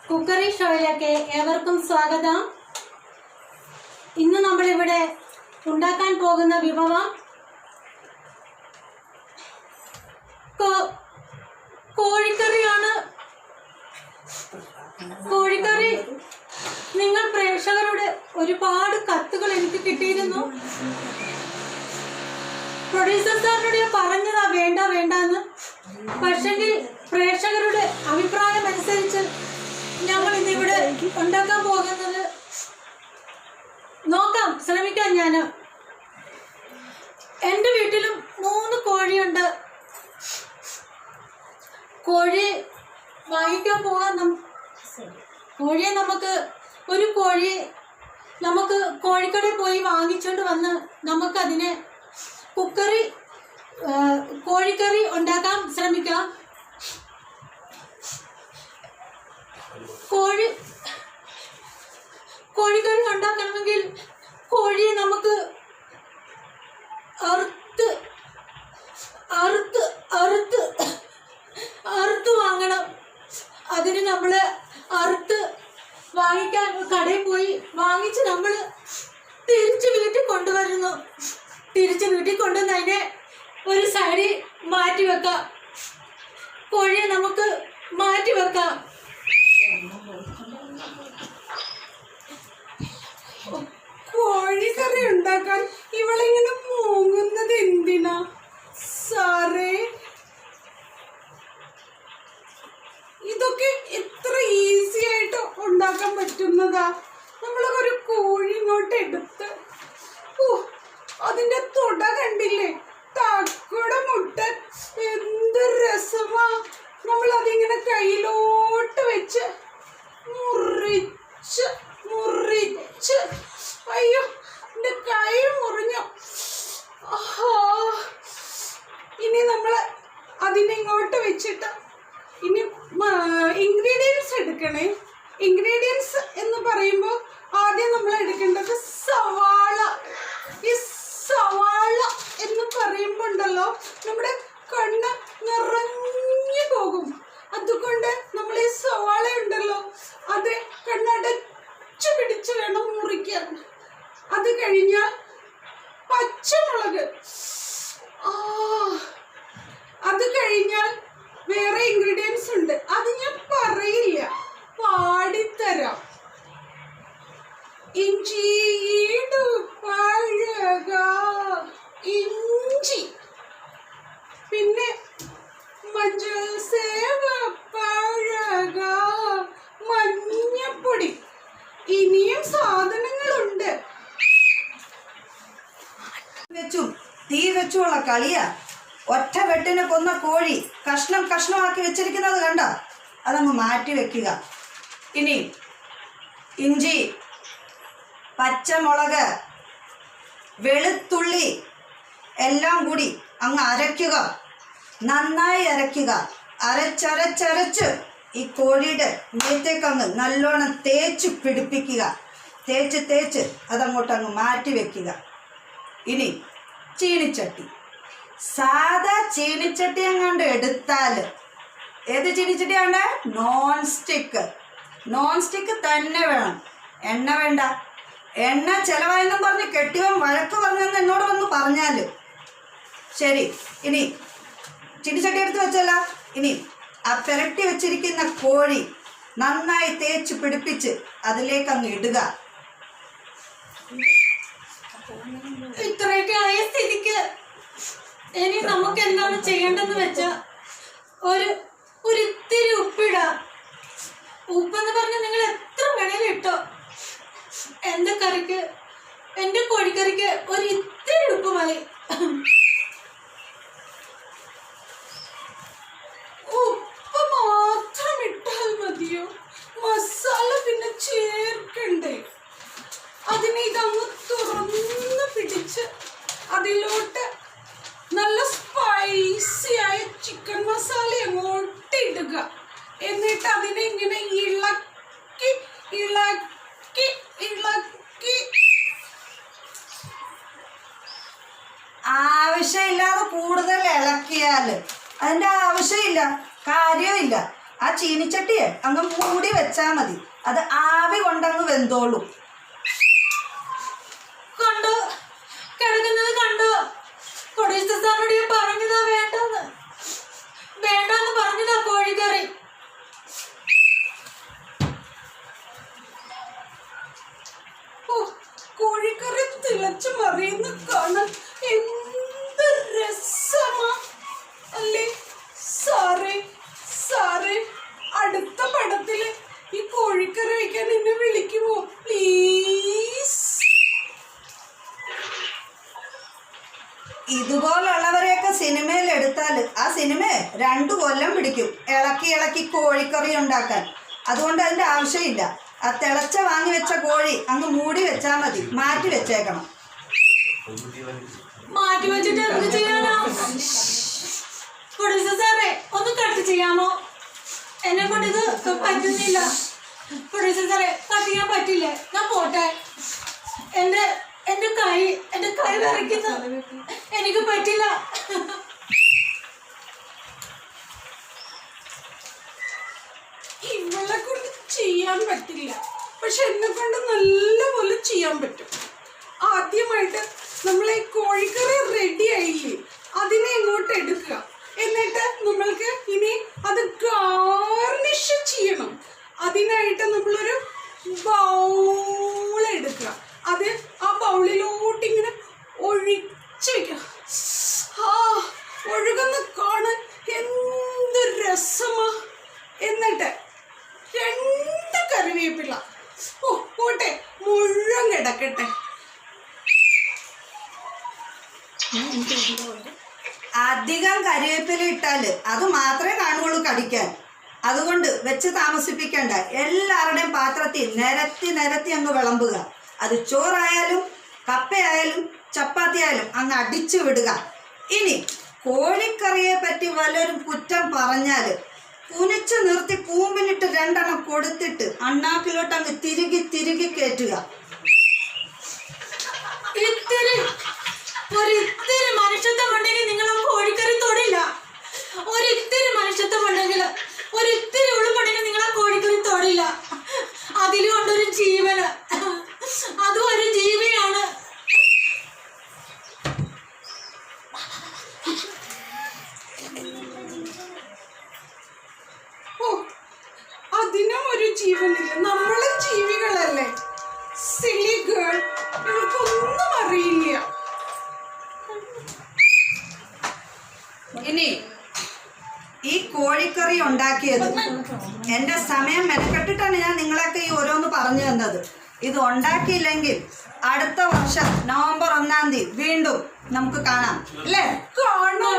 Cookery ഷോയിലേക്ക് ഏവർക്കും സ്വാഗതം. ഇന്ന് നമ്മളിവിടെ ഉണ്ടാക്കാൻ പോകുന്ന വിഭവം കോഴിക്കറിയാണ്. കോഴിക്കറി നിങ്ങൾ പ്രേക്ഷകരുടെ ഒരുപാട് കത്തുകൾ എനിക്ക് കിട്ടിയിരുന്നു. പ്രൊഡ്യൂസർ സാറിനോട് പറഞ്ഞതാ വേണ്ട വേണ്ടെന്ന്. പക്ഷെങ്കിൽ പ്രേക്ഷകരുടെ അഭിപ്രായം അനുസരിച്ച് ഞങ്ങൾ ഇന്നിവിടെ ഉണ്ടാക്കാൻ പോകുന്നത് നോക്കാം, ശ്രമിക്കാം. ഞാൻ എൻ്റെ വീട്ടിലും 3 കോഴിയുണ്ട്. കോഴി വാങ്ങിക്കാൻ പോകാൻ കോഴിയെ നമുക്ക് കോഴിക്കടയിൽ പോയി വാങ്ങിച്ചുകൊണ്ട് വന്ന് നമുക്കതിനെ കോഴിക്കറി ഉണ്ടാക്കാൻ ശ്രമിക്കാം. കോഴിക്കറി ഉണ്ടാക്കണമെങ്കിൽ കോഴിയെ നമുക്ക് അറുത്ത് വാങ്ങണം. അതിന് നമ്മൾ വാങ്ങിക്കാൻ കടയിൽ പോയി വാങ്ങിച്ച് നമ്മൾ തിരിച്ച് വീട്ടിൽ കൊണ്ടുവരുന്നു. തിരിച്ച് വീട്ടിൽ കൊണ്ടുവന്ന് അതിനെ ഒരു സൈഡിൽ മാറ്റി വെക്കാം. കോഴിയെ നമുക്ക് മാറ്റി വെക്കാം. കോഴിക്കറി ഉണ്ടാക്കാൻ ഇവളിങ്ങനെ മൂങ്ങുന്നത് എന്തിനാ സാറേ? ഇതൊക്കെ എത്ര ഈസി ആയിട്ട് ഉണ്ടാക്കാൻ പറ്റുന്നതാ. നമ്മളൊരു കോഴി ഇങ്ങോട്ട് എടുത്ത് അതിന്റെ തുട കണ്ടില്ലേ, തക്കട മുട്ടൻ എന്ത് രസമാ. നമ്മൾ അതിങ്ങനെ കയ്യിലോട്ട് വെച്ച് മുറിച്ച് അയ്യോ എൻ്റെ കൈ മുറിഞ്ഞു. ഇനി നമ്മൾ അതിനിങ്ങോട്ട് വെച്ചിട്ട് ഇനി ഇൻഗ്രീഡിയൻസ് എടുക്കണേ. ഇൻഗ്രീഡിയൻസ് എന്ന് പറയുമ്പോൾ ആദ്യം നമ്മൾ എടുക്കേണ്ടത് സവാള. ഈ സവാള എന്ന് പറയുമ്പോൾ ഉണ്ടല്ലോ നമ്മുടെ കണ്ണ് നിറഞ്ഞു പോകും. അതുകൊണ്ട് നമ്മൾ ഈ സവാള ഉണ്ടല്ലോ അത് കണ്ണടച്ചു പിടിച്ച് വേണം മുറിക്കാൻ. അത് കഴിഞ്ഞാൽ പച്ചമുളക്, അത് കഴിഞ്ഞാൽ വേറെ ഇൻഗ്രീഡിയൻസ് ഉണ്ട്, അത് ഞാൻ പറയില്ല, പാടിത്തരാം. ഇഞ്ചി ഇഞ്ചി, പിന്നെ മഞ്ഞൾ സേവപ്പഴക, മഞ്ഞപ്പൊടി, ഇനിയും സാധനങ്ങളുണ്ട്. തീ വെച്ചുള്ള കളിയാ. ഒറ്റ വെട്ടിന് കൊന്ന കോഴി കഷ്ണമാക്കി വെച്ചിരിക്കുന്നത് കണ്ട, അതങ്ങ് മാറ്റി വെക്കുക. ഇനി ഇഞ്ചി, പച്ചമുളക്, വെളുത്തുള്ളി എല്ലാം കൂടി അങ്ങ് അരയ്ക്കുക. നന്നായി അരയ്ക്കുക. അരച്ചരച്ച് ഈ കോഴിയുടെ മേത്തേക്കങ്ങ് നല്ലോണം തേച്ച് പിടിപ്പിക്കുക. തേച്ച് അതങ്ങോട്ടങ്ങ് മാറ്റി വെക്കുക. ഇനി ചീനിച്ചട്ടി, സാധാ ചീനിച്ചട്ടി അങ്ങാണ്ട് എടുത്താൽ, ഏത് ചീനിച്ചട്ടിയാണ്? നോൺ സ്റ്റിക്ക് തന്നെ വേണം. എണ്ണ വേണ്ട. എണ്ണ ചിലവായെന്നും പറഞ്ഞ് കെട്ടിയവൻ വഴക്ക് പറഞ്ഞെന്ന് എന്നോട് വന്ന് പറഞ്ഞാൽ ശരി. ഇനി ചീനിച്ചട്ടി എടുത്ത് വെച്ചല്ല. ഇനി ആ പുരട്ടി വെച്ചിരിക്കുന്ന കോഴി നന്നായി തേച്ച് പിടിപ്പിച്ച് അതിലേക്ക് അങ്ങ് ഇടുക. ഇത്രയൊക്കെ ആയ സ്ഥിതിക്ക് ഇനി നമുക്ക് എന്താണ് ചെയ്യേണ്ടതെന്ന് വെച്ചാൽ ഒരിത്തിരി ഉപ്പിടാം. ഉപ്പെന്ന് പറഞ്ഞാൽ നിങ്ങൾ എത്ര വേണേലും ഇട്ടോ. എൻ്റെ കോഴിക്കറിക്ക് ഒരിത്തിരി ഉപ്പ് മതി. ഉപ്പ് മാത്രം ഇട്ടാൽ മതിയോ? മസാല പിന്നെ ചേർക്കണ്ടേ? അതിനെ ഇതങ്ങ് തുറന്ന് പിടിച്ച് അതിലോട്ട് നല്ല സ്പൈസിയായ ചിക്കൻ മസാല അങ്ങോട്ട് ഇടുക. എന്നിട്ട് അതിനെ ഇങ്ങനെ ഇളക്കി ആവശ്യമില്ലാതെ കൂടുതൽ ഇളക്കിയാൽ അതിൻ്റെ ആവശ്യമില്ല, കാര്യമില്ല. ആ ചീനിച്ചട്ടിയെ അങ്ങ് മൂടി വെച്ചാൽ മതി. അത് ആവി കൊണ്ടങ്ങ് വെന്തോളും. കണ്ടോ, കിടക്കുന്നത് കണ്ടോ? കൊടീശ്വര സാറിനോട് ഞാൻ പറഞ്ഞതാ വേണ്ടെന്ന് പറഞ്ഞതാ കോഴിക്കറി. ഓ, കോഴിക്കറി തിളച്ചു മറിയുന്ന കാണാൻ എന്ത് രസമാ അല്ലേ സാറേ. സാറേ, അടുത്ത പടത്തില് ഈ കോഴിക്കറി വെക്കാൻ എന്നെ വിളിക്കുമോ പ്ലീസ്? ഇതുപോലുള്ളവരെയൊക്കെ സിനിമയിൽ എടുത്താൽ ആ സിനിമ 2 കൊല്ലം പിടിക്കും ഇളക്കി ഇളക്കി കോഴിക്കറി ഉണ്ടാക്കാൻ. അതുകൊണ്ട് അതിൻ്റെ ആവശ്യമില്ല. ആ തിളച്ച വാങ്ങി വെച്ച കോഴി അങ്ങ് മൂടി വെച്ചാൽ മതി. മാറ്റി വെച്ചേക്കണം. മാറ്റി വെച്ചിട്ട് എന്ത് ചെയ്യാനാ? പ്രൊഡ്യൂസർ സാറേ, ഒന്ന് കട്ട് ചെയ്യാമോ? എന്നെ കൊണ്ട് ഇത് പറ്റുന്നില്ല. പ്രൊഡ്യൂസർ സാറേ, കട്ട് ചെയ്യാൻ പറ്റില്ലേ? ഞാൻ പോട്ടെ. എന്റെ കൈ വിറയ്ക്കുന്നു. എനിക്ക് പറ്റില്ല. ഇവളെ കൊണ്ട് ചെയ്യാൻ പറ്റില്ല, പക്ഷെ എന്നെ കൊണ്ട് നല്ലപോലെ ചെയ്യാൻ പറ്റും. ആദ്യമായിട്ട് നമ്മൾ ഈ കോഴിക്കറി റെഡി ആയില്ലേ, അതിനെ ഇങ്ങോട്ട് എടുക്കുക. എന്നിട്ട് നമ്മൾക്ക് ഇനി അത് ഗാർണിഷ് ചെയ്യണം. അതിനായിട്ട് നമ്മളൊരു ബൗൾ എടുക്കുക. അത് ആ ബൗളിലോട്ട് ഇങ്ങനെ ഒഴിച്ച് വെക്കുക. ആ ഒഴുകുന്ന കാണാൻ എന്ത് രസമാ. എന്നിട്ട് 2 കറിവേപ്പില. ഓ പോട്ടെ, മുഴുവൻ കിടക്കട്ടെ. അധികം കരിവേപ്പില ഇട്ടാൽ അത് മാത്രമേ കാണുകയുള്ളൂ കടിക്കാൻ. അതുകൊണ്ട് വെച്ച് താമസിപ്പിക്കേണ്ട. എല്ലാവരുടെയും പാത്രത്തിൽ നിരത്തി അങ്ങ് വിളമ്പുക. അത് ചോറായാലും കപ്പയായാലും ചപ്പാത്തി ആയാലും അങ്ങ് അടിച്ചു വിടുക. ഇനി കോഴിക്കറിയെ പറ്റി വല്ലവരും കുറ്റം പറഞ്ഞാൽ കുനിച്ചു നിർത്തി കൂമ്പിലിട്ട് 2 എണ്ണം കൊടുത്തിട്ട് അണ്ണാക്കിലോട്ട് അങ്ങ് തിരുകി കയറ്റുക. ഒരിത്തിരി മനുഷ്യത്വം ഉണ്ടെങ്കിൽ നിങ്ങൾ ആ കോഴിക്കറി തൊടില്ല. ഒരിത്തിരി മനുഷ്യത്വം ഉണ്ടെങ്കിൽ, ഒരിത്തിരി ഉളുപ്പുണ്ടെങ്കിൽ നിങ്ങൾ ആ കോഴിക്കറി തൊടില്ല. അതിലും ഉണ്ടൊരു ജീവന്. അതും ഒരു ജീവിയാണ്. ഓ, അതിനും ഒരു ജീവനില്ല. നമ്മളും ജീവികളല്ലേ. സിലി ഗേൾ, ഇവർക്കൊന്നും അറിയില്ല. ഇനി ഈ കോഴിക്കറി ഉണ്ടാക്കിയത് എൻ്റെ സമയം മെനക്കെട്ടിട്ടാണ് ഞാൻ നിങ്ങളൊക്കെ ഈ ഓരോന്ന് പറഞ്ഞു തന്നത്. ഇത് ഉണ്ടാക്കിയില്ലെങ്കിൽ അടുത്ത വർഷം നവംബർ 1-ാം തീയതി വീണ്ടും നമുക്ക് കാണാം അല്ലേ? കാണണോ?